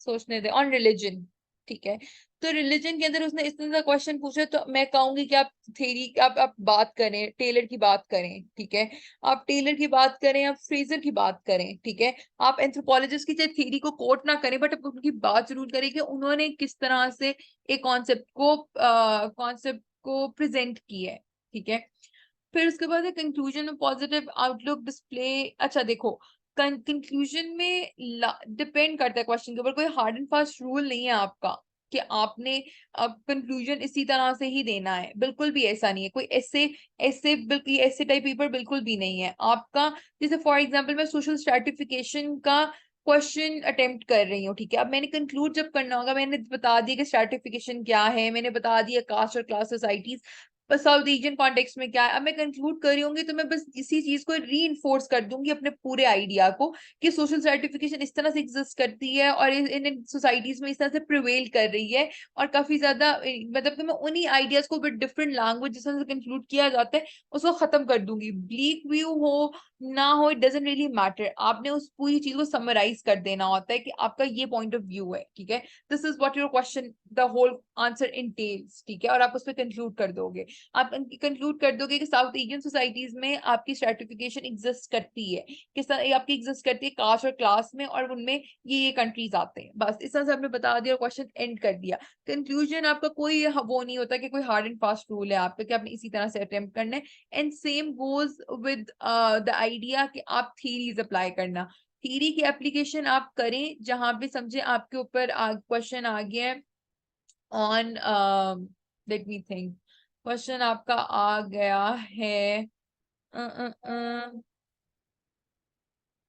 सोचने दे, ऑन रिलीजन, ठीक है। तो रिलीजन के अंदर उसने इस तरह का क्वेश्चन पूछे, तो मैं कहूंगी कि आप थेरी, आप बात करें टेलर की बात करें, ठीक है। आप टेलर की बात करें, आप फ्रेजर की बात करें, ठीक है। आप एंथ्रोपोलॉजिस्ट की चाहे थ्योरी को कोट ना करें, बट आप उनकी बात जरूर करें कि उन्होंने किस तरह से एक कॉन्सेप्ट को प्रेजेंट किया है, ठीक है। फिर उसके बाद है कंक्लूजन में पॉजिटिव आउटलुक डिस्प्ले। अच्छा देखो, कंक्लूजन में डिपेंड करता है क्वेश्चन के ऊपर, कोई हार्ड एंड फास्ट रूल नहीं है आपका कि आपने अब कंक्लूजन इसी तरह से ही देना है, बिल्कुल भी ऐसा नहीं है। कोई ऐसे ऐसे बिल्कुल ऐसे टाइप पेपर बिल्कुल भी नहीं है आपका। जैसे फॉर एग्जांपल मैं सोशल स्ट्रेटिफिकेशन का क्वेश्चन अटेम्प्ट कर रही हूँ, ठीक है। अब मैंने कंक्लूड जब करना होगा, मैंने बता दिया कि स्ट्रेटिफिकेशन क्या है, मैंने बता दिया कास्ट और class societies, south Asian context में क्या है। अब मैं कंक्लूड कर रही होंगी तो मैं बस इसी चीज को री कर दूंगी अपने पूरे आइडिया को, कि सोशल सर्टिफिकेशन इस तरह से एग्जिस्ट करती है और इन सोसाइटीज में इस तरह से प्रिवेल कर रही है, और काफी ज्यादा मतलब कि मैं उन्हीं आइडियाज को विद डिफरेंट लैंग्वेज जिस तरह से कंक्लूड किया जाता है उसको खत्म कर दूंगी। ब्लीक व्यू हो ना हो, इट डजेंट रियली मैटर, आपने उस पूरी चीज को समराइज कर देना होता है कि आपका ये पॉइंट ऑफ व्यू है, ठीक है। This is what your question the whole answer entails, ठीक है, और आप उस पर कंक्लूड कर दोगे। आप कंक्लूड कर दोगे कि साउथ एशियन सोसाइटीज में आपकी स्ट्रेटिफिकेशन एग्जिस्ट करती है, किस तरह आपकी एग्जिस्ट करती है कास्ट और क्लास में, और उनमें ये कंट्रीज आते हैं। बस इस तरह से आपने बता दिया और क्वेश्चन एंड कर दिया। कंक्लूजन आपका कोई वो नहीं होता कि कोई हार्ड एंड फास्ट रूल है आपका कि आपने इसी तरह से अटेम्प्ट करना है। And same goes with the idea कि आप थीरीज अप्लाई करना, थीरी की एप्लीकेशन आप करें जहां पे समझे आपके ऊपर क्वेश्चन आ गया है on, let me think, question आपका आ गया है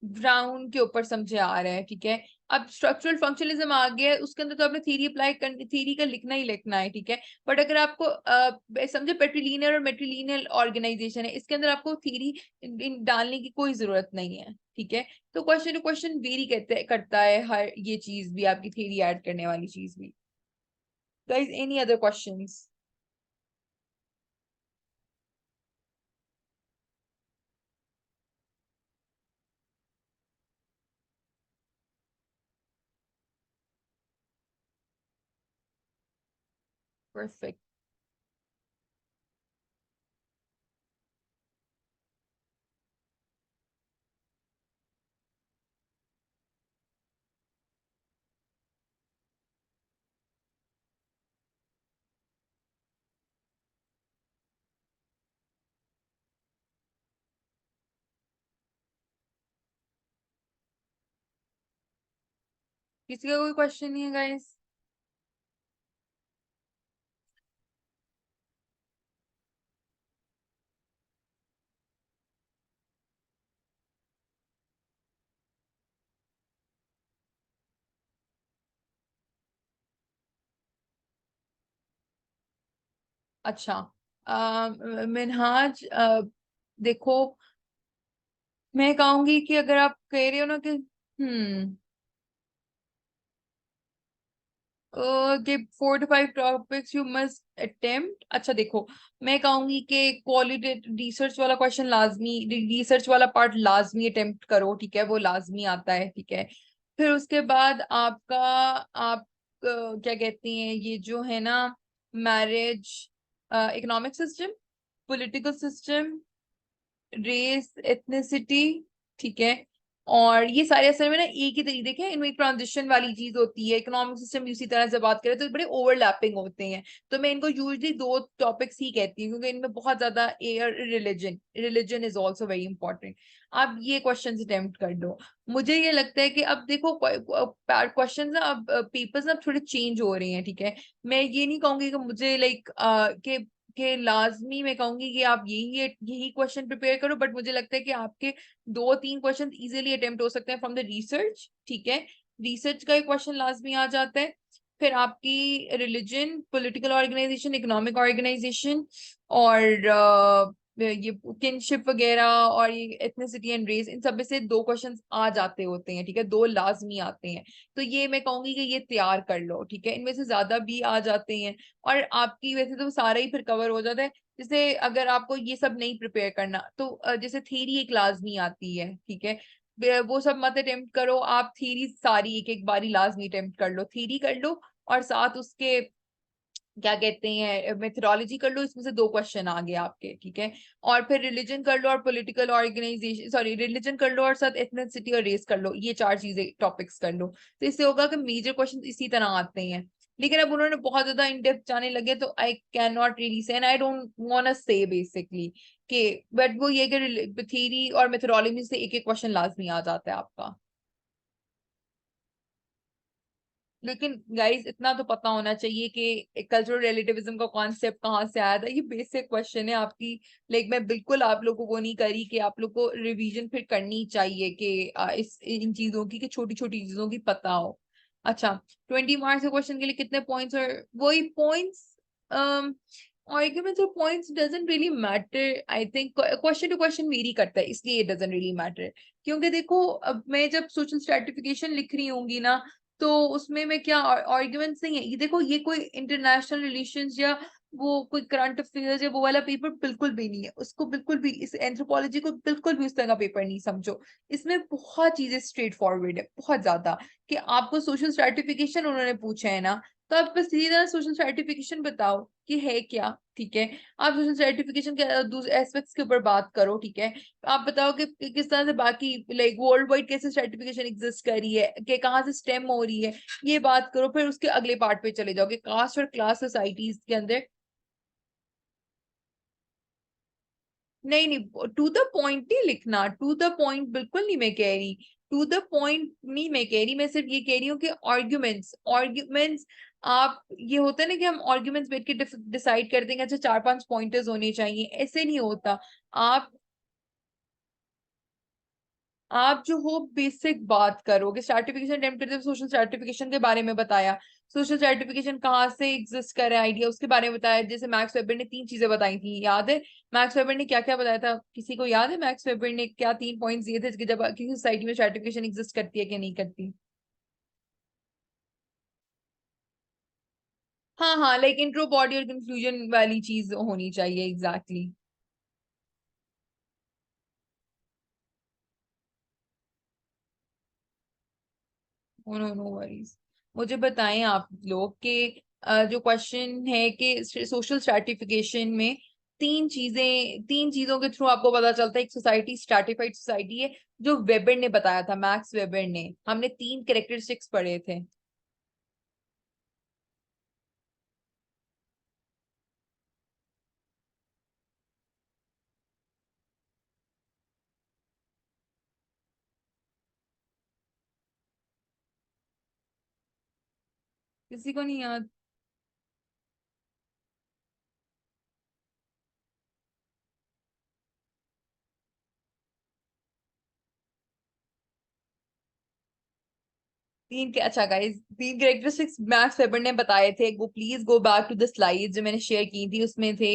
ब्राउन के ऊपर समझे आ रहा है, ठीक है। अब स्ट्रक्चरल फंक्शनलिज्म आ गया है, उसके अंदर तो आपने थ्योरी अप्लाई करनी, थ्योरी का लिखना ही लिखना है, ठीक है। बट अगर आपको समझे पेट्रीलिनियर और मेट्रीलिनियर ऑर्गेनाइजेशन है, इसके अंदर आपको थ्योरी डालने की कोई जरूरत नहीं है, ठीक है। तो क्वेश्चन टू क्वेश्चन वेरी करता है हर ये चीज भी, आपकी थ्योरी ऐड करने वाली चीज भी। Guys any other questions? Perfect. किसी का कोई क्वेश्चन नहीं है गाइस? अच्छा, मिनहाज, देखो, मैं कहूंगी कि अगर आप कह रहे हो ना कि कि 4 to 5 topics you must attempt, अच्छा देखो, मैं कहूंगी कि क्वालिटी रिसर्च वाला क्वेश्चन लाजमी, रिसर्च वाला पार्ट लाजमी अटेम्प्ट करो, ठीक है, वो लाजमी आता है, ठीक है। फिर उसके बाद आपका, आप क्या कहते हैं, ये जो है ना, marriage, economic system, political system, race, ethnicity, ठीक है। और ये सारे असल में ना एक ही तरीके देखें, इनमें ट्रांजिशन वाली चीज होती है, इकोनॉमिक सिस्टम उसी तरह से बात करें तो बड़े ओवरलैपिंग होते हैं। तो मैं इनको यूजली दो टॉपिक्स ही कहती हूँ क्योंकि इनमें बहुत ज्यादा air, religion, religion is also very important. आप ये क्वेश्चन अटेम्प्ट कर दो। मुझे ये लगता है कि अब देखो क्वेश्चन ना, अब पेपर्स ना थोड़े चेंज हो रहे हैं, ठीक है। मैं ये नहीं कहूंगी कि मुझे लाइक कि लाजमी मैं कहूंगी कि आप यही यही क्वेश्चन प्रिपेयर करो, बट मुझे लगता है कि आपके 2-3 क्वेश्चन इजीली अटेम्प्ट हो सकते हैं फ्रॉम द रिसर्च, ठीक है। रिसर्च का एक क्वेश्चन लाजमी आ जाता है। फिर आपकी religion, political organisation, economic organisation, और ये किनशिप वगैरह, और ये एथनिसिटी एंड रेस, इन सब में से 2 क्वेश्चंस आ जाते होते हैं, ठीक है, 2 लाजमी आते हैं। तो ये मैं कहूंगी कि ये तैयार कर लो, ठीक है, इनमें से ज्यादा भी आ जाते हैं। और आपकी वैसे तो सारा ही फिर कवर हो जाता है। जैसे अगर आपको ये सब नहीं प्रिपेयर करना तो जैसे थ्योरी एक लाजमी आती है, ठीक है, वो सब मत अटेम्प्ट करो, आप थ्योरी सारी एक एक बारी लाजमी अटेम्प्ट कर लो, थ्योरी कर लो, और साथ उसके क्या कहते हैं मेथोडोलॉजी कर लो, इसमें से 2 क्वेश्चन आ गए आपके, ठीक है। और फिर रिलीजन कर लो और पॉलिटिकल ऑर्गेनाइजेशन, सॉरी, रिलीजन कर लो और साथ एथनिसिटी और रेस कर लो, ये 4 चीजें टॉपिक्स कर लो। तो इससे होगा कि मेजर क्वेश्चन इसी तरह आते हैं। लेकिन अब उन्होंने बहुत ज्यादा इन डेप्थ जाने लगे तो I can not really say, and I don't want to say basically कि, बट वो ये कि थ्योरी और मेथोडोलॉजी से एक एक क्वेश्चन लाजमी आ जाता है आपका। लेकिन गाइस इतना तो पता होना चाहिए कि कल्चरल रिलेटिविज्म का कॉन्सेप्ट कहाँ से आया था, ये बेसिक क्वेश्चन है आपकी। लाइक मैं बिल्कुल आप लोगों को नहीं करी कि आप लोग को रिवीजन फिर करनी चाहिए कि इस इन चीजों की, कि छोटी छोटी चीजों की पता हो। अच्छा, 20 मार्क्स के क्वेश्चन के लिए कितने पॉइंट्स, और वही पॉइंट्स आर्ग्यूमेंट्स और points doesn't really matter. I think question to question vary करता है, इसलिए इट डजंट रियली मैटर। क्योंकि देखो, अब मैं जब सोशल स्ट्रेटिफिकेशन लिख रही होंगी ना, तो उसमें मैं क्या आर्ग्यूमेंट्स नहीं है ये, देखो ये कोई इंटरनेशनल रिलेशंस या वो कोई करंट अफेयर्स या वो वाला पेपर बिल्कुल भी नहीं है। उसको बिल्कुल भी, इस एंथ्रोपोलॉजी को बिल्कुल भी उस तरह का पेपर नहीं समझो। इसमें बहुत चीजें स्ट्रेट फॉरवर्ड है, बहुत ज्यादा। कि आपको सोशल स्ट्रेटिफिकेशन उन्होंने पूछा है ना, तो आप बस सीधी तरह सोशल सर्टिफिकेशन बताओ कि है क्या। ठीक है, आप सोशल सर्टिफिकेशन के दूसरे एस्पेक्ट्स के ऊपर बात करो। ठीक है, आप बताओ कि किस तरह से बाकी लाइक वर्ल्ड वाइड कैसे सर्टिफिकेशन एग्जिस्ट कर रही है, कि कहाँ से स्टेम हो रही है, ये बात करो। फिर उसके अगले पार्ट पे चले जाओ कि कास्ट और क्लास सोसाइटीज के अंदर। नहीं नहीं, टू द पॉइंट नहीं लिखना, टू द पॉइंट बिल्कुल नहीं मैं कह रही। टू द पॉइंट नहीं मैं कह रही, मैं सिर्फ ये कह रही हूँ कि आर्ग्यूमेंट्स आर्ग्यूमेंट्स आप, ये होता है ना कि हम आर्ग्यूमेंट्स बैठ के डिसाइड कर देंगे अच्छा 4-5 पॉइंटर्स होने चाहिए, ऐसे नहीं होता। आप आप जो हो बेसिक बात करो कि सर्टिफिकेशन अटेम्प्ट करते हुए सोशल सर्टिफिकेशन के बारे में बताया, सोशल सर्टिफिकेशन कहाँ से एग्जिस्ट कर रहा है, आइडिया उसके बारे में बताया। जैसे मैक्स वेबर ने 3 चीजें बताई थी, याद है? मैक्स वेबर ने क्या क्या बताया था, किसी को याद है मैक्स वेबर ने क्या 3 पॉइंट्स दिए थे कि जब किसी सोसाइटी में सर्टिफिकेशन एग्जिस्ट करती है कि नहीं करती? हाँ हाँ, लाइक इंट्रो, बॉडी और कंक्लूजन वाली चीज होनी चाहिए, एग्जैक्टली। No no worries. मुझे बताएं आप लोग के जो क्वेश्चन है कि सोशल स्ट्रैटिफिकेशन में 3 चीजों के थ्रू आपको पता चलता है एक सोसाइटी स्ट्रैटिफाइड सोसाइटी है, जो वेबर ने बताया था, मैक्स वेबर ने। हमने 3 कैरेक्टरिस्टिक्स पढ़े थे। किसी को नहीं याद? अच्छा गाइस, 3 कैरेक्टरिस्टिक्स मैक्स वेबर ने बताए थे, वो please go back to the slides जो मैंने शेयर की थी, उसमें थे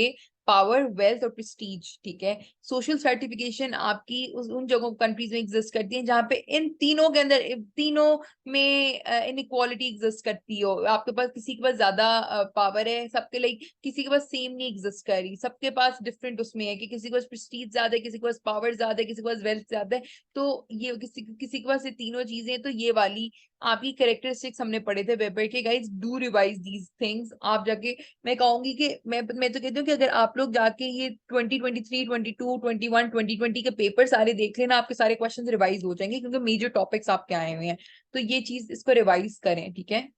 पावर, वेल्थ और प्रेस्टीज। ठीक है, सोशल सर्टिफिकेशन आपकी उन जगहों कंट्रीज में एग्जिस्ट करती है जहाँ पे इन तीनों के अंदर, तीनों में इनइक्वालिटी एग्जिस्ट करती हो। आपके पास किसी के पास ज्यादा पावर है, सबके लिए किसी के पास सेम नहीं एग्जिस्ट कर रही, सबके पास डिफरेंट उसमें है कि किसी के पास प्रेस्टीज ज्यादा है, किसी के पास पावर ज्यादा है, किसी के पास वेल्थ ज्यादा है। तो ये किसी किसी के पास ये तीनों चीजें हैं, तो ये वाली आपकी करेक्टरिस्टिक्स हमने पढ़े थे वेबर के। Guys do revise these things, आप जाके, मैं कहूंगी कि मैं तो कहती हूँ कि अगर आप लोग जाके ये 2023, 22, 21, 2020 के पेपर सारे देख लेना, आपके सारे क्वेश्चन रिवाइज हो जाएंगे, क्योंकि मेजर टॉपिक्स आपके आए हुए हैं। तो ये चीज, इसको रिवाइज करें, ठीक है?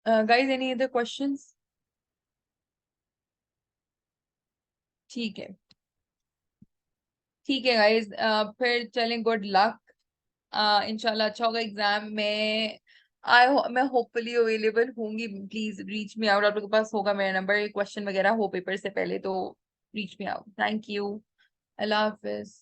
Guys any other questions? ठीक है, ठीक है गाइस, फिर चलें, गुड लक। इंशाल्लाह अच्छा होगा एग्जाम में। मैं होपफुली अवेलेबल होंगी, प्लीज रीच मी आउट। आप लोगों के पास होगा मेरा नंबर, क्वेश्चन वगैरह हो पेपर से पहले तो reach me out. Thank you. Allah Hafiz.